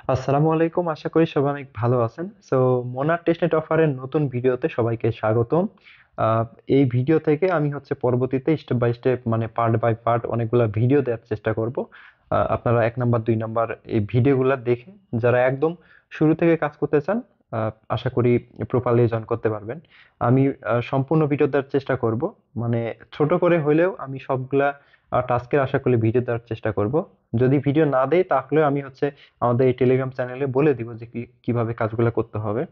আসসালামু আলাইকুম, আশা করি সবাই অনেক ভালো আছেন। মোনার টেস্টনেট অফারের নতুন ভিডিওতে সবাইকে স্বাগতম। আহ, এই ভিডিও থেকে আমি পরবর্তীতে স্টেপ বাই স্টেপ মানে পার্ট বাই পার্ট অনেকগুলা ভিডিও দেওয়ার চেষ্টা করব। আপনারা 1 নাম্বার 2 নাম্বার এই ভিডিওগুলো দেখে যারা একদম শুরু থেকে কাজ করতে চান, আশা করি প্রপারলি জয়েন করতে পারবেন। আমি সম্পূর্ণ ভিডিও দেওয়ার চেষ্টা করব, মানে ছোট করে হলেও আমি সবগুলা টাস্কের আশা করি ভিডিও দেওয়ার চেষ্টা করব। যদি ভিডিও না দেই তাহলে আমি আমাদের এই টেলিগ্রাম চ্যানেলে বলে দিব যে কিভাবে কাজগুলো করতে হবে।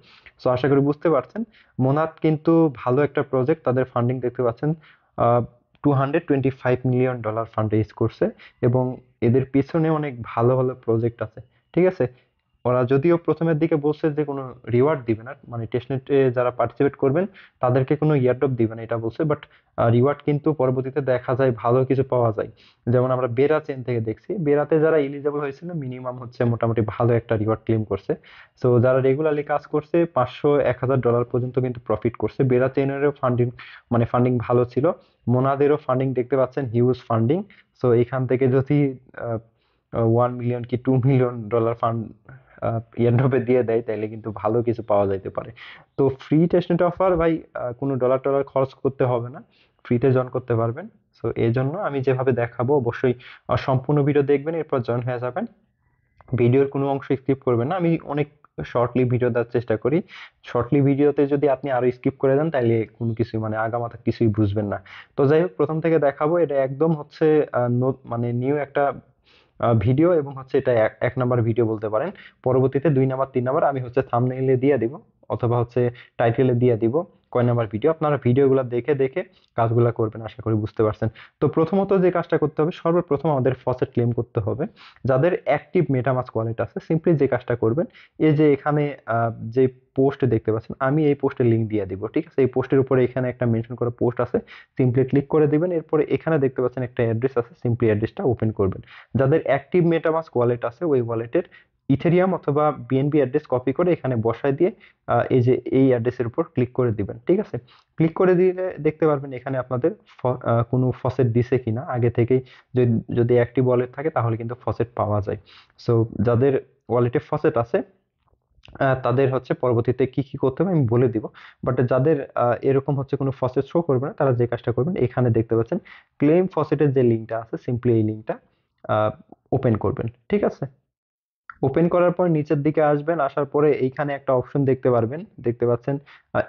আশা করি বুঝতে পারছেন। মোনাত কিন্তু ভালো একটা প্রজেক্ট, তাদের ফান্ডিং দেখতে পাচ্ছেন, $225 মিলিয়ন ফান্ড রেজ করছে। এবং এদের পিছনে অনেক ভালো ভালো প্রজেক্ট আছে, ঠিক আছে। ওরা যদিও প্রথমের দিকে বলছে যে কোনো রিওয়ার্ড দিবে না, মানে টেস্টনেটে যারা পার্টিসিপেট করবেন তাদেরকে কোনো ইয়ারড্রপ দিবে না এটা বলছে, বাট রিওয়ার্ড কিন্তু পরবর্তীতে দেখা যায় ভালো কিছু পাওয়া যায়। যেমন আমরা বেরা চেন থেকে দেখছি, বেরাতে যারা এলিজেবল হয়েছিল মিনিমাম মোটামুটি ভালো একটা রিওয়ার্ড ক্লেম করছে। যারা রেগুলারলি কাজ করছে 500-1000 ডলার পর্যন্ত কিন্তু প্রফিট করছে। বেরা চেনেরও ফান্ডিং ফান্ডিং ভালো ছিল। মোনাদেরও ফান্ডিং দেখতে পাচ্ছেন, হিউজ ফান্ডিং। এখান থেকে যদি 1 মিলিয়ন কি $2 মিলিয়ন ফান্ড ইয়ারড্রপে দিয়ে দেয় তাহলে কিন্তু ভালো কিছু পাওয়া যাইতে পারে। তো ফ্রি টেস্টনেট অফার ভাই, কোনো ডলার টলার খরচ করতে হবে না, ফ্রিতে জয়েন করতে পারবেন। এই জন্য আমি যেভাবে দেখাবো অবশ্যই সম্পূর্ণ ভিডিও দেখবেন, এরপর জয়েন হয়ে যাবেন। ভিডিওর কোনো অংশ স্কিপ করবেন না, আমি অনেক শর্টলি ভিডিও দেওয়ার চেষ্টা করি। শর্টলি ভিডিওতে যদি আপনি আরো স্কিপ করে দেন তাহলে কোনো কিছু আগামাথা কিছুই বুঝবেন না। তো যাই হোক, প্রথম থেকে দেখাবো। এটা একদম নিউ একটা ভিডিও, এবং এটা 1 নাম্বার ভিডিও বলতে পারেন। পরবর্তীতে 2 নাম্বার 3 নাম্বার আমি থাম্বনেইলে দিয়ে দিব, অথবা টাইটেলে দিয়ে দিব কয় নাম্বার ভিডিও। আপনারা ভিডিওগুলো দেখে দেখে কাজগুলো করবেন, আশা করি বুঝতে পারছেন। তো প্রথমত যে কাজটা করতে হবে, সর্বপ্রথম আমাদের ফসেট ক্লেম করতে হবে। যাদের অ্যাক্টিভ মেটামাস্ক ওয়ালেট আছে, সিম্পলি যে কাজটা করবেন, এই যে এখানে যে পোস্ট দেখতে পাচ্ছেন, আমি এই পোস্টের লিংক দিয়ে দিব, ঠিক আছে। এই পোস্টের উপরে এখানে একটা মেনশন করা পোস্ট আছে, সিম্পলি ক্লিক করে দিবেন। এরপরে এখানে দেখতে পাচ্ছেন একটা অ্যাড্রেস আছে, সিম্পলি অ্যাড্রেসটা ওপেন করবেন। যাদের অ্যাক্টিভ মেটামাস্ক ওয়ালেট আছে ওই ওয়ালেটের ইথেরিয়াম অথবা বিএনবি অ্যাড্রেস কপি করে এখানে বসায় দিয়ে এই যে এই অ্যাড্রেসের উপর ক্লিক করে দিবেন, ঠিক আছে। ক্লিক করে দিলে দেখতে পারবেন এখানে আপনাদের কোনো ফসেট দিছে কিনা আগে থেকেই। যদি অ্যাক্টিভ ওয়ালেট থাকে তাহলে কিন্তু ফসেট পাওয়া যায়। সো যাদের ওয়ালেটে ফসেট আছে তাদের পরবর্তীতে কি কি করতে হবে আমি বলে দিব। বাট যাদের এরকম কোনো ফসেট শো করবে না, তারা যে কাজটা করবেন, এখানে দেখতে পাচ্ছেন ক্লেম ফসেটের যে লিঙ্কটা আছে, সিম্পলি এই লিঙ্কটা ওপেন করবেন, ঠিক আছে। ওপেন করার পর নিচের দিকে আসবেন, আসার পরে এইখানে একটা অপশন দেখতে পারবেন, দেখতে পাচ্ছেন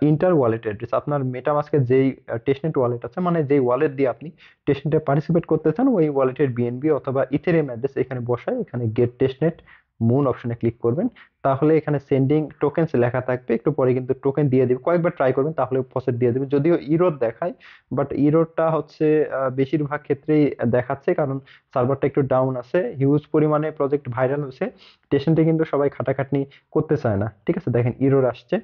ইন্টার ওয়ালেট অ্যাড্রেস। আপনার মেটামাস্কের যেই টেস্টনেট ওয়ালেট আছে, মানে যেই ওয়ালেট দিয়ে আপনি টেস্টনেটে পার্টিসিপেট করতে চান, ওই ওয়ালেটের বিএনবি অথবা ইথেরিয়াম অ্যাড্রেস এখানে বসায় এখানে গেট টেস্টনেট মুন অপশনে ক্লিক করবেন। তাহলে এখানে সেন্ডিং টোকেনস লেখা থাকবে, একটু পরে কিন্তু টোকেন দিয়ে দিবে। কয়েকবার ট্রাই করবেন তাহলে ফসেট দিয়ে দিবে, যদিও ইরোর দেখায়, বাট ইরোরটা বেশিরভাগ ক্ষেত্রেই দেখাচ্ছে, কারণ সার্ভারটা একটু ডাউন আছে, হিউজ পরিমাণে প্রজেক্ট ভাইরাল হয়েছে। স্টেশনটি কিন্তু সবাই খাটাখাটনি করতে চায় না, ঠিক আছে। দেখেন ইরোর আসছে,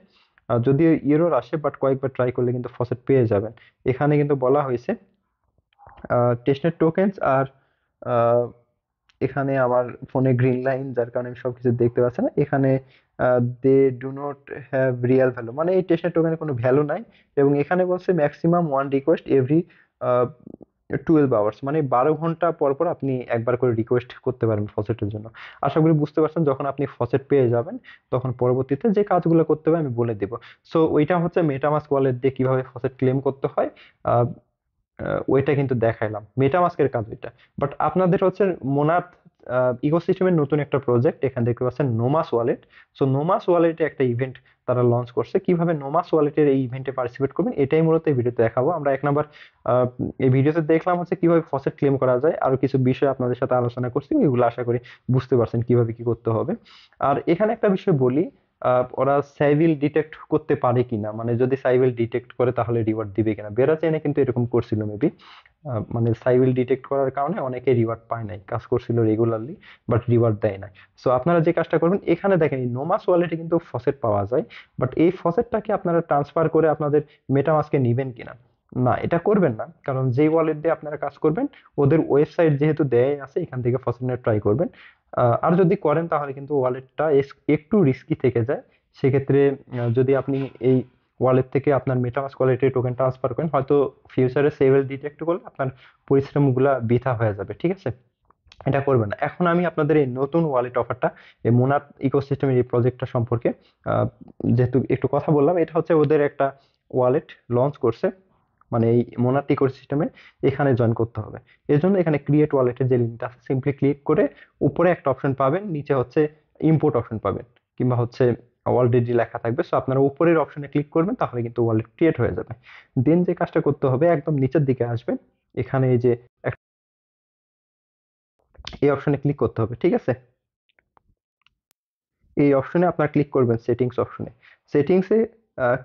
যদিও ইরোর আসে বাট কয়েকবার ট্রাই করলে কিন্তু ফসেট পেয়ে যাবেন। এখানে কিন্তু বলা হয়েছে টেস্টনেট টোকেন্স আর আহ, এখানে আমার ফোনে গ্রিন লাইন, যার কারণে আমি সবকিছু দেখতে পাচ্ছি না। এখানে they do not have real value, মানে এই টেস্টনেট টোকেনের কোনো ভ্যালু নাই। এবং এখানে বলছে maximum one request every 12 hours, মানে 12 ঘন্টা পর পর আপনি একবার করে রিকোয়েস্ট করতে পারবেন ফসেটের জন্য। আশা করি বুঝতে পারছেন। যখন আপনি ফসেট পেয়ে যাবেন তখন পরবর্তীতে যে কাজগুলো করতে হবে আমি বলে দেব। ওইটা মেটামাস্ক ওয়ালেট দিয়ে কিভাবে ফসেট ক্লেম করতে হয়, আহ, ওইটা কিন্তু দেখাইলাম, মেটামাস্কের কাজ ওইটা। বাট আপনাদের মোনাত ইকোসিস্টেমের নতুন একটা প্রজেক্ট, এখানে দেখতে পাচ্ছেন নোমাস ওয়ালেট। নোমাস ওয়ালেটে একটা ইভেন্ট তারা লঞ্চ করছে। কিভাবে নোমাস ওয়ালেটের এই ইভেন্টে পার্টিসিপেট করবেন এটাই মূলত এই ভিডিওতে দেখাবো। আমরা 1 নাম্বার এই ভিডিওতে দেখলাম কিভাবে ফসেট ক্লেম করা যায়, আরো কিছু বিষয় আপনাদের সাথে আলোচনা করছি, ওইগুলো আশা করি বুঝতে পারছেন কিভাবে কি করতে হবে। আর এখানে একটা বিষয় বলি, ওরা সাইভিল ডিটেক্ট করতে পারে কিনা, মানে যদি সাইভিল ডিটেক্ট করে তাহলে রিওয়ার্ড দিবে কিনা। বেরা চেনে কিন্তু এরকম করছিল মেবি, মানে সাইভিল ডিটেক্ট করার কারণে অনেকে রিওয়ার্ড পায় নাই, কাজ করছিল রেগুলারলি বাট রিওয়ার্ড দেয় নাই। আপনারা যে কাজটা করবেন, এখানে দেখেন এই নোমাস ওয়ালেটে কিন্তু ফসেট পাওয়া যায়, বাট এই ফসেটটাকে আপনারা ট্রান্সফার করে আপনাদের মেটামাস্কে নিবেন কিনা, না এটা করবেন না। কারণ যেই ওয়ালেট দিয়ে আপনারা কাজ করবেন ওদের ওয়েবসাইট যেহেতু দেয় আছে, এখান থেকে ফসেট নেওয়ার ট্রাই করবেন। আর যদি করেন তাহলে কিন্তু ওয়ালেটটা একটু রিস্কি থেকে যায়। সেক্ষেত্রে যদি আপনি এই ওয়ালেট থেকে আপনার মেটামাস্ক ওয়ালেটে টোকেন ট্রান্সফার করেন, হয়তো ফিউচারে সেভেল ডিটেক্ট করলে আপনার পরিশ্রমগুলা বৃথা হয়ে যাবে, ঠিক আছে। এটা করবে না। এখন আমি আপনাদের এই নতুন ওয়ালেট অফারটা, এই মোনাট ইকোসিস্টেমের এই প্রজেক্টটা সম্পর্কে আহ, যেহেতু একটু কথা বললাম, এটা হচ্ছে ওদের একটা ওয়ালেট লঞ্চ করছে, মানে এই মোনাট ইকোসিস্টেমে এখানে জয়েন করতে হবে। এর জন্য এখানে ক্রিয়েট ওয়ালেটের যে লিঙ্কটা আছে, সিম্পলি ক্লিক করে উপরে একটা অপশন পাবেন, নিচে হচ্ছে ইম্পোর্ট অপশন পাবেন, কিংবা হচ্ছে অলরেডি লেখা থাকবে। সো আপনারা উপরের অপশনে ক্লিক করবেন, তাহলে কিন্তু ওয়ালেট ক্রিয়েট হয়ে যাবে। দেন যে কাজটা করতে হবে, একদম নিচের দিকে আসবেন, এখানে এই যে এই অপশনে ক্লিক করতে হবে, ঠিক আছে? এই অপশনে আপনার ক্লিক করবেন সেটিংস অপশনে। সেটিংসে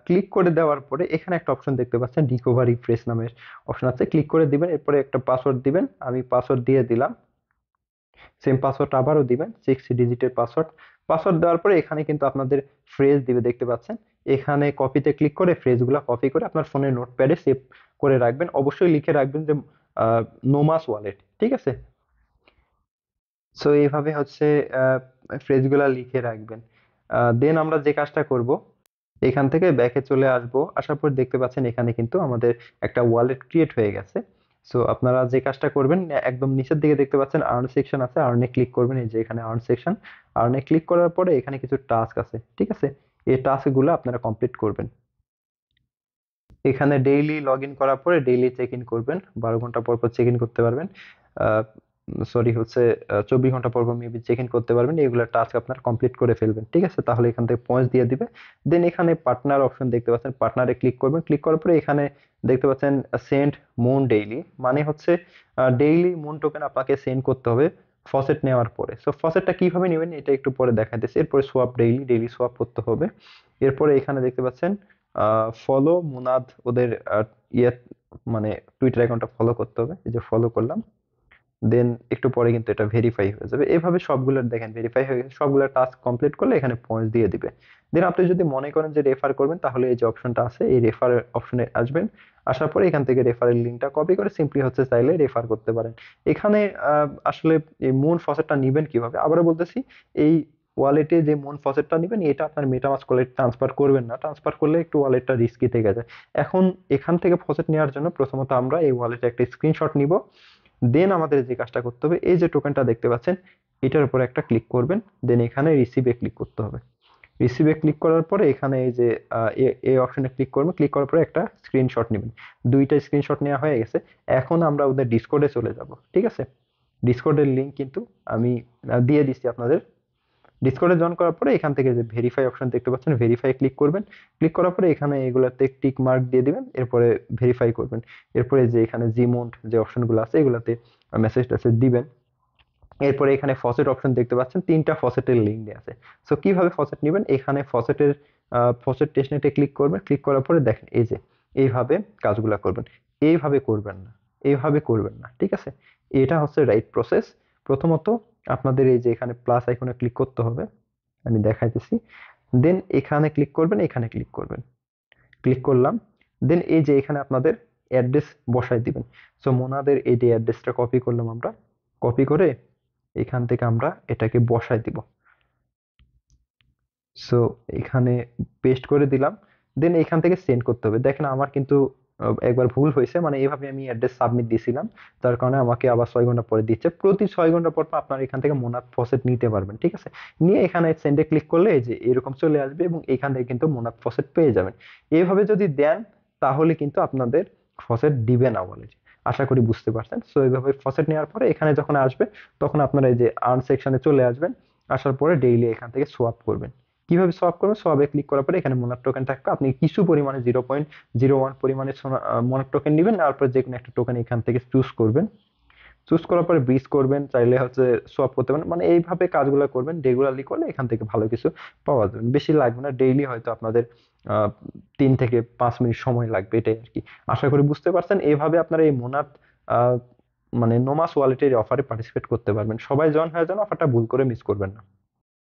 ক্লিক করে দেওয়ার পরে এখানে একটা অপশন দেখতে পাচ্ছেন, রিকভারি ফ্রেশ নামের অপশন আছে, ক্লিক করে দিবেন। এরপরে একটা পাসওয়ার্ড দিবেন, আমি পাসওয়ার্ড দিয়ে দিলাম। সেম পাসওয়ার্ড আবারও দিবেন, 6 ডিজিটের পাসওয়ার্ড। পাসওয়ার্ড দেওয়ার পরে এখানে কিন্তু আপনাদের ফ্রেজ দিবে, দেখতে পাচ্ছেন। এখানে কপিতে ক্লিক করে ফ্রেজগুলো কপি করে আপনার ফোনের নোটপ্যাডে সেভ করে রাখবেন। অবশ্যই লিখে রাখবেন যে নোমাস ওয়ালেট, ঠিক আছে? সো এইভাবে হচ্ছে ফ্রেজগুলা লিখে রাখবেন। দেন আমরা যে কাজটা করব, এখান থেকে ব্যাকে চলে আসব। আসার পর দেখতে পাচ্ছেন এখানে কিন্তু আমাদের একটা ওয়ালেট ক্রিয়েট হয়ে গেছে। সো আপনারা যে কাজটা করবেন, একদম নিচের দিকে দেখতে পাচ্ছেন আর্ন সেকশন আছে, আর্নে ক্লিক করবেন। এই যে এখানে আর্ন সেকশন, আর্নে ক্লিক করার পরে এখানে কিছু টাস্ক আছে, ঠিক আছে? এই টাস্কগুলো আপনারা কমপ্লিট করবেন। এখানে ডেইলি লগ ইন করার পরে ডেইলি চেক ইন করবেন, 12 ঘন্টা পর পর চেক ইন করতে পারবেন। সরি হচ্ছে 24 ঘন্টা পর পর মেবি চেক ইন করতে পারবেন। এগুলো টাস্ক আপনার কমপ্লিট করে ফেলবেন, ঠিক আছে? তাহলে এখান থেকে পয়েন্ট দিয়ে দিবে। দেন এখানে পার্টনার অপশন দেখতে পাচ্ছেন, পার্টনারে ক্লিক করবেন। ক্লিক করার পরে এখানে দেখতে পাচ্ছেন সেন্ড মুন ডেইলি, মানে হচ্ছে ডেইলি মুন টোকেন আপনাকে সেন্ড করতে হবে ফসেট নেওয়ার পরে। সো ফসেটটা কিভাবে নেবেন এটা একটু পরে দেখা দিচ্ছে। এরপরে সোয়াপ ডেইলি, ডেইলি সোয়াপ করতে হবে। এরপরে এখানে দেখতে পাচ্ছেন ফলো মুনাদ, ওদের ইয়ে মানে টুইটার অ্যাকাউন্টটা ফলো করতে হবে। এই যে ফলো করলাম। দেন একটু পরে কিন্তু এটা ভেরিফাই হয়ে যাবে। এভাবে সবগুলো দেখেন ভেরিফাই হয়ে গেছে, সবগুলো টাস্ক কমপ্লিট করলে এখানে পয়েন্ট দিয়ে দিবে। দেন আপনি যদি মনে করেন যে রেফার করবেন, তাহলে এই যে অপশনটা আছে, এই রেফার অপশনে আসবেন। আসার পরে এখান থেকে রেফারের লিঙ্কটা কপি করে সিম্পলি হচ্ছে চাইলে রেফার করতে পারেন। এখানে আসলে এই মুন ফসেটটা নিবেন কিভাবে, আবারও বলতেছি, এই ওয়ালেটে যে মুন ফসেটটা নিবেন, এটা আপনার মেটামাস্ক ওয়ালেট ট্রান্সফার করবেন না। ট্রান্সফার করলে একটু ওয়ালেটটা রিস্কি থেকে যায়। এখন এখান থেকে ফসেট নেওয়ার জন্য প্রথমত আমরা এই ওয়ালেটে একটা স্ক্রিনশট নিব। দেন আমাদের যে কাজটা করতে হবে, এই যে টোকেনটা দেখতে পাচ্ছেন, এটার উপর একটা ক্লিক করবেন। দেন এখানে রিসিভে ক্লিক করতে হবে। রিসিভে ক্লিক করার পরে এখানে এই যে এই অপশনে ক্লিক করবেন। ক্লিক করার পরে একটা স্ক্রিনশট নেবেন। দুইটা স্ক্রিনশট নেওয়া হয়ে গেছে। এখন আমরা ওদের ডিসকর্ডে চলে যাব, ঠিক আছে? ডিসকর্ডের লিংক কিন্তু আমি দিয়ে দিচ্ছি আপনাদের। ডিসকর্ডে জয়েন করার পরে এখান থেকে যে ভেরিফাই অপশন দেখতে পাচ্ছেন, ভেরিফাই ক্লিক করবেন। ক্লিক করার পরে এখানে এগুলাতে টিক মার্ক দিয়ে দিবেন, এরপরে ভেরিফাই করবেন। এরপরে যে এখানে জিমোন্ট যে অপশনগুলো আছে, এগুলাতে মেসেজ টেসেজ দিবেন। এরপরে এখানে ফসেট অপশন দেখতে পাচ্ছেন, 3টা ফসেটের লিঙ্ক দেওয়া আছে। সো কিভাবে ফসেট নেবেন, এখানে ফসেটের ফসেট টেস্টনেটে ক্লিক করবেন। ক্লিক করার পরে দেখেন এই যে এইভাবে কাজগুলা করবেন। এইভাবে করবেন না, এইভাবে করবেন না, ঠিক আছে? এটা হচ্ছে রাইট প্রসেস। প্রথমত আপনাদের এই যে এখানে প্লাস আইকনে ক্লিক করতে হবে, আমি দেখাইতেছি। দেন এখানে ক্লিক করবেন, এখানে ক্লিক করবেন। ক্লিক করলাম। দেন এই যে এখানে আপনাদের অ্যাড্রেস বসাই দিবেন। সো মোনাদের এই যে অ্যাড্রেসটা কপি করলাম আমরা, কপি করে এখান থেকে আমরা এটাকে বসাই দিব। সো এখানে পেস্ট করে দিলাম। দেন এখান থেকে সেন্ড করতে হবে। দেখেন আমার কিন্তু একবার ভুল হয়েছে, মানে এইভাবে আমি অ্যাড্রেস সাবমিট দিয়েছিলাম, যার কারণে আমাকে আবার 6 ঘন্টা পরে দিচ্ছে। প্রতি 6 ঘন্টা পর পর আপনার এখান থেকে মোনাত ফসেট নিতে পারবেন, ঠিক আছে? নিয়ে এখানে সেন্ডে ক্লিক করলে এই যে এরকম চলে আসবে, এবং এখান থেকে কিন্তু মোনাত ফসেট পেয়ে যাবেন। এইভাবে যদি দেন, তাহলে কিন্তু আপনাদের ফসেট দিবে না বলে। আশা করি বুঝতে পারছেন। সো এইভাবে ফসেট নেওয়ার পরে এখানে যখন আসবে, তখন আপনারা এই যে আর্ন সেকশনে চলে আসবেন। আসার পরে ডেইলি এখান থেকে সোয়াপ করবেন। কিভাবে সোয়াপ করবেন, সোয়াপে ক্লিক করার পরে এখানে মোনার টোকেন থাকবে। আপনি কিছু পরিমাণে 0.01 পরিমাণে মোনার টোকেন নেবেন, তারপর যে কোনো একটা টোকেন এখান থেকে চুজ করবেন। চুজ করার পরে ব্রিজ করবেন, চাইলে হচ্ছে সোয়াপ করতে পারেন। মানে এইভাবে কাজগুলো করবেন, রেগুলারলি করলে এখান থেকে ভালো কিছু পাওয়া যাবে। বেশি লাগবে না, ডেইলি হয়তো আপনাদের 3 থেকে 5 মিনিট সময় লাগবে, এটাই আর কি। আশা করি বুঝতে পারছেন। এইভাবে আপনারা এই মোনাত আহ, মানে নোমাস ওয়ালেটের অফারে পার্টিসিপেট করতে পারবেন। সবাই জয়েন হয়ে যান, অফারটা ভুল করে মিস করবেন না।